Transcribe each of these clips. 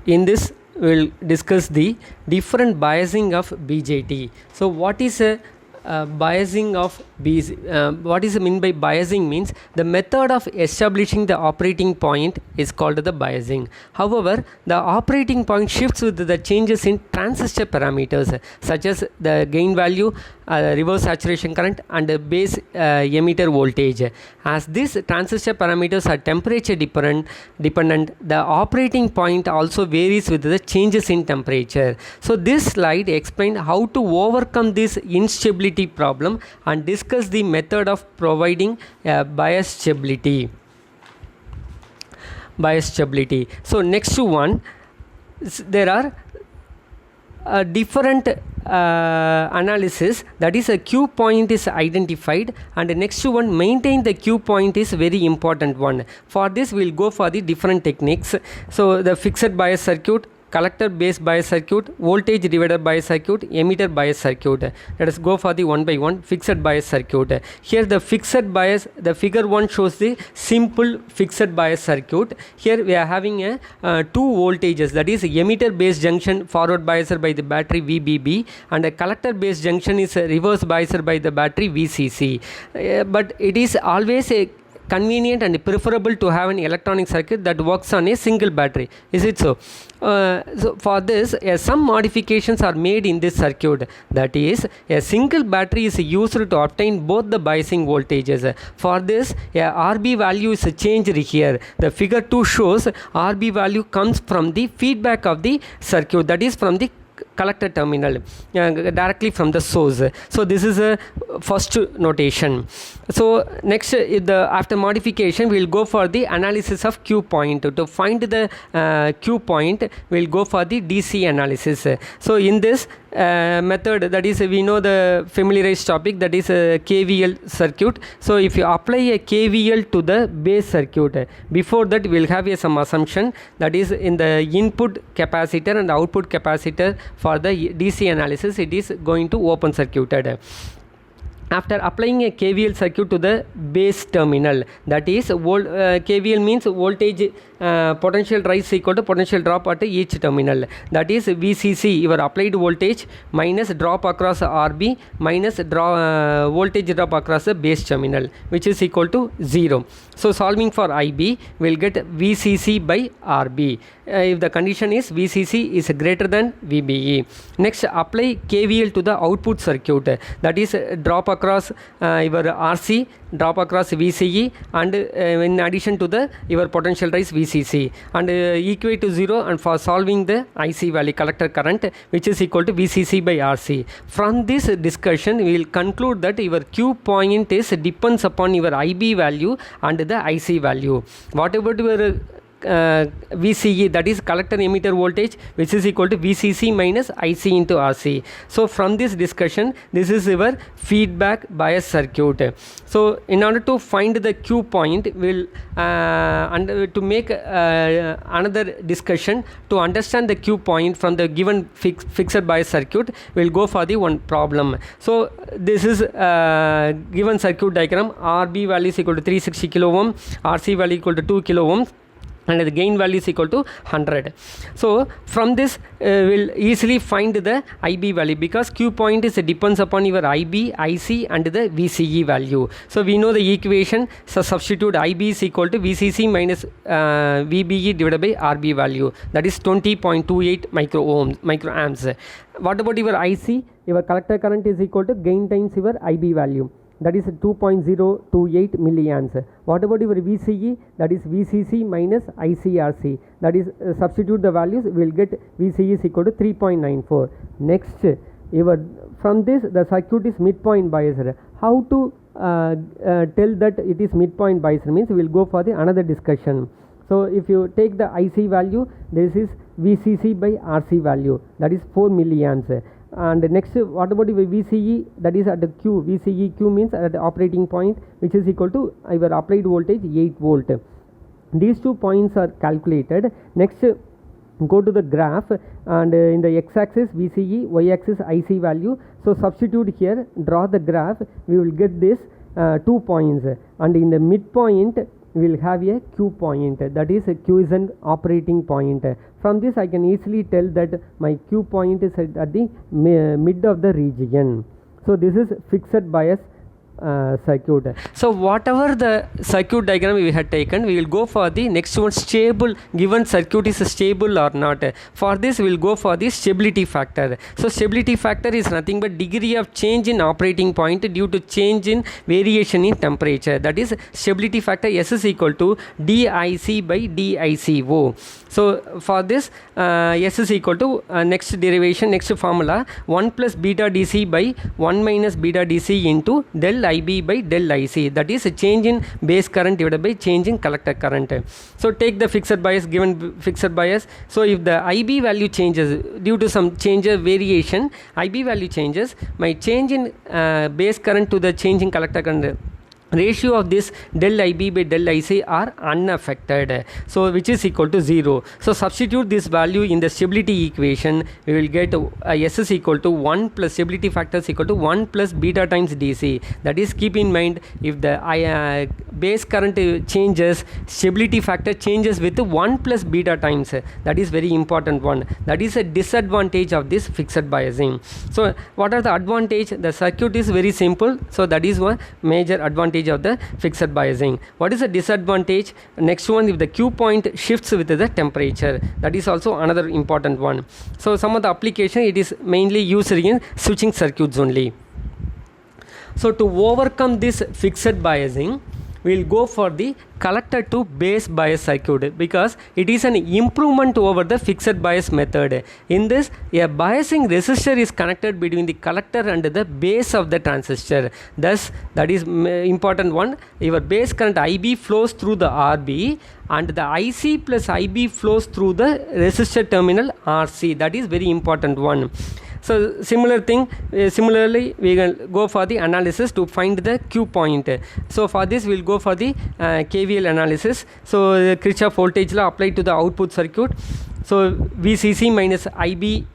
In this, we'll discuss the different biasing of BJT. So, what is a biasing of what is meant by biasing means the method of establishing the operating point is called the biasing. However, the operating point shifts with the changes in transistor parameters such as the gain value, reverse saturation current and base emitter voltage. As these transistor parameters are temperature dependent, the operating point also varies with the changes in temperature. So this slide explains how to overcome this instability problem and discuss the method of providing bias stability. So next one, there are different analysis, that is a Q point is identified, and the next one, maintain the Q point is very important one. For this we'll go for the different techniques. So the fixed bias circuit, collector base bias circuit, voltage divider bias circuit, emitter bias circuit. Let us go for the one by one. Fixed bias circuit. Here the fixed bias, the figure 1 shows the simple fixed bias circuit. Here we are having a two voltages, that is emitter base junction forward biaser by the battery VBB, and a collector base junction is reverse biaser by the battery VCC. But it is always a convenient and preferable to have an electronic circuit that works on a single battery. Is it so? So for this, some modifications are made in this circuit. That is, a single battery is used to obtain both the biasing voltages. For this, a RB value is changed here. The figure 2 shows RB value comes from the feedback of the circuit, that is from the collector terminal, directly from the source. So this is a first notation. So next, after modification, we will go for the analysis of Q point. To find the Q point, we will go for the DC analysis. So in this method, that is, we know the familiarized topic, that is a KVL circuit. So if you apply a KVL to the base circuit, before that we will have some assumption, that is in the input capacitor and output capacitor for the DC analysis, it is going to open circuited. After applying a KVL circuit to the base terminal, that is KVL means voltage potential rise equal to potential drop at each terminal, that is VCC, your applied voltage, minus drop across RB minus voltage drop across the base terminal, which is equal to 0. So solving for IB, we will get VCC by RB if the condition is VCC is greater than VBE. Next, apply KVL to the output circuit, that is drop across your RC, drop across VCE, and in addition to your potential rise VCC, and equate to 0, and for solving the IC value, collector current, which is equal to VCC by RC. From this discussion, we will conclude that your Q point is depends upon your IB value and the IC value. Whatever your VCE, that is collector emitter voltage, which is equal to VCC minus IC into RC. So from this discussion, this is your feedback bias circuit. So in order to find the Q point, we'll and to make another discussion to understand the Q point from the given fixed bias circuit, we'll go for the one problem. So this is given circuit diagram. RB value is equal to 360 kilo ohm, RC value equal to 2 kilo ohms, and the gain value is equal to 100. So from this we'll easily find the IB value, because Q point is depends upon your IB, IC and the VCE value. So we know the equation, so substitute IB is equal to VCC minus VBE divided by RB value, that is 20.28 microamps. What about your IC? Your collector current is equal to gain times your IB value, that is 2.028 milliamps. What about your VCE? That is VCC minus ICRC, that is substitute the values, we will get VCE is equal to 3.94. Next, from this the circuit is midpoint biased. How to tell that it is midpoint biased means we will go for the another discussion. So if you take the IC value, this is VCC by RC value, that is 4 milliamps. And next, what about your VCE? That is at the Q. VCE Q means at the operating point, which is equal to your applied voltage 8 volt. These 2 points are calculated. Next, go to the graph, and in the x-axis VCE, y-axis IC value. So substitute here, draw the graph. We will get this 2 points, and in the midpoint we will have a Q point, that is a quiescent operating point. From this I can easily tell that my Q point is at the mid of the region. So this is fixed bias circuit. So whatever the circuit diagram we had taken, we will go for the next one, stable. Given circuit is stable or not. For this we will go for the stability factor. So stability factor is nothing but degree of change in operating point due to change in variation in temperature. That is stability factor. S is equal to DIC by DICO. So for this S is equal to next derivation, next formula, 1 plus beta DC by 1 minus beta DC into del IB by del IC. That is a change in base current divided by change in collector current. So take the fixed bias, given fixed bias. So if the IB value changes due to some change of variation, IB value changes, my change in base current to the change in collector current, ratio of this del IB by del IC are unaffected, so which is equal to 0. So substitute this value in the stability equation, we will get S is equal to 1 plus stability factor is equal to 1 plus beta times DC. That is, keep in mind, if the base current changes, stability factor changes with 1 plus beta times. That is very important one. That is a disadvantage of this fixed biasing. So what are the advantage? The circuit is very simple, so that is one major advantage of the fixed biasing. What is the disadvantage? Next one, if the Q point shifts with the temperature, that is also another important one. So some of the application, it is mainly used in switching circuits only. So to overcome this fixed biasing, we will go for the collector to base bias circuit, because it is an improvement over the fixed bias method. In this, a biasing resistor is connected between the collector and the base of the transistor. Thus, that is important one. Your base current IB flows through the RB and the IC plus IB flows through the resistor terminal RC. That is very important one. So similar thing, similarly we will go for the analysis to find the Q point. So for this we will go for the KVL analysis. So the Kirchhoff voltage law applied to the output circuit. So VCC minus IB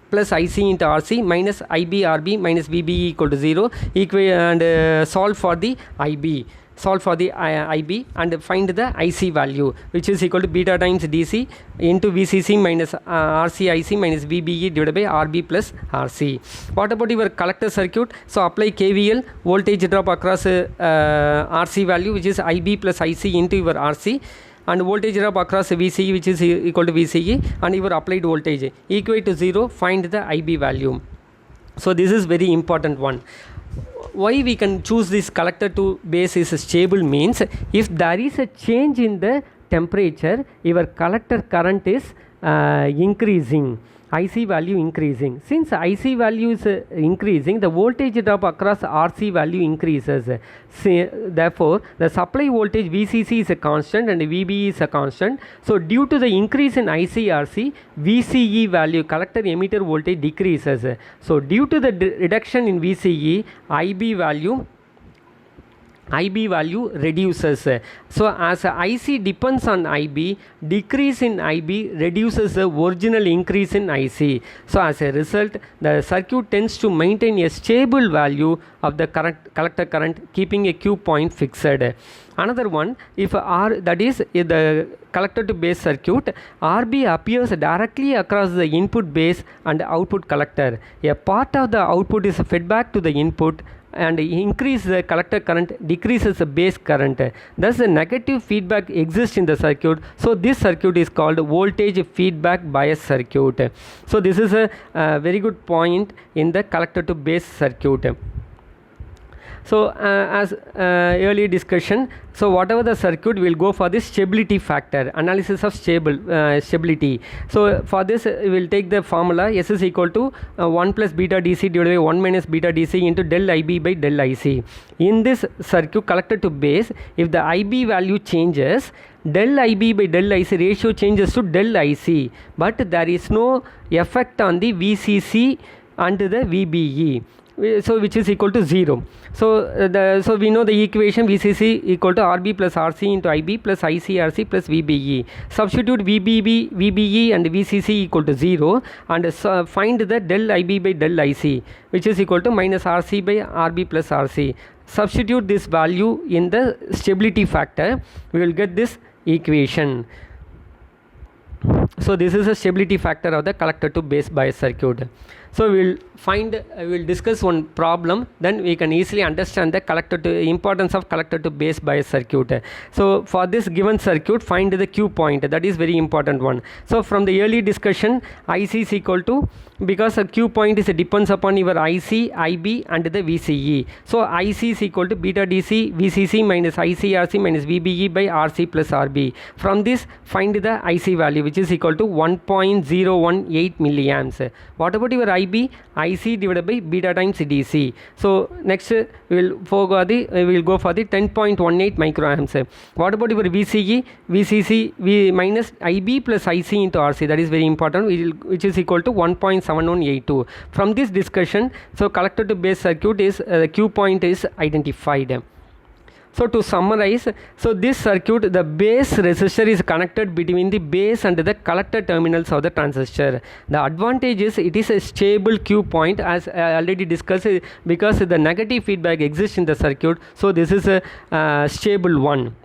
plus IC into RC minus IB RB minus VBE equal to 0, and solve for the IB. Solve for the IB and find the IC value, which is equal to beta times DC into VCC minus RC IC minus VBE divided by RB plus RC. What about your collector circuit? So apply KVL, voltage drop across RC value, which is IB plus IC into your RC, and voltage drop across VCE, which is equal to VCE, and your applied voltage equate to 0, find the IB value. So this is very important one. Why we can choose this collector to base is stable means, if there is a change in the temperature, your collector current is increasing, IC value increasing. Since IC value is increasing, the voltage drop across RC value increases. Therefore, the supply voltage VCC is a constant and VBE is a constant. So due to the increase in IC/RC, VCE value, collector emitter voltage, decreases. So due to the reduction in VCE, IB value reduces. So as IC depends on IB, decrease in IB reduces the original increase in IC. So as a result, the circuit tends to maintain a stable value of the collector current, keeping a Q point fixed. Another one, if that is if the collector to base circuit, RB appears directly across the input base and output collector. A part of the output is fed back to the input and increase the collector current, decreases the base current. Thus the negative feedback exists in the circuit. So this circuit is called voltage feedback bias circuit. So this is a very good point in the collector to base circuit. So as earlier discussion, so whatever the circuit, will go for the stability factor, analysis of stability. So for this we will take the formula, S is equal to 1 plus beta DC divided by 1 minus beta DC into del IB by del IC. In this circuit, collector to base, if the IB value changes, del IB by del IC ratio changes to del IC, but there is no effect on the VCC and the VBE. So which is equal to 0. So we know the equation, VCC equal to RB plus RC into IB plus IC/RC plus VBE. Substitute VBE and VCC equal to 0 and find the del IB by del IC, which is equal to minus RC by RB plus RC. substitute this value in the stability factor, we will get this equation. So this is a stability factor of the collector to base bias circuit. So we will discuss one problem, then we can easily understand the importance of collector to base bias circuit. So for this given circuit, find the Q point, that is very important one. So from the early discussion, IC is equal to, because a Q point depends upon your IC, IB and the VCE. So IC is equal to beta DC VCC minus ICRC minus VBE by RC plus RB. From this, find the IC value, which is equal to 1.018 milliamps. What about your IB? IC divided by beta times DC. So next we will go for the 10.18 microamps. What about your VCE? VCC minus IB plus IC into RC, that is very important, which is equal to 1.7182. From this discussion, so collector to base circuit is Q point is identified. So to summarize, so this circuit, the base resistor is connected between the base and the collector terminals of the transistor. The advantage is it is a stable Q point, as I already discussed, because the negative feedback exists in the circuit. So this is a stable one.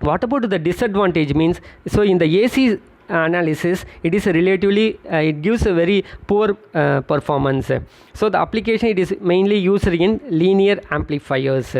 What about the disadvantage means? So in the AC analysis, it is relatively it gives a very poor performance. So the application, it is mainly used in linear amplifiers.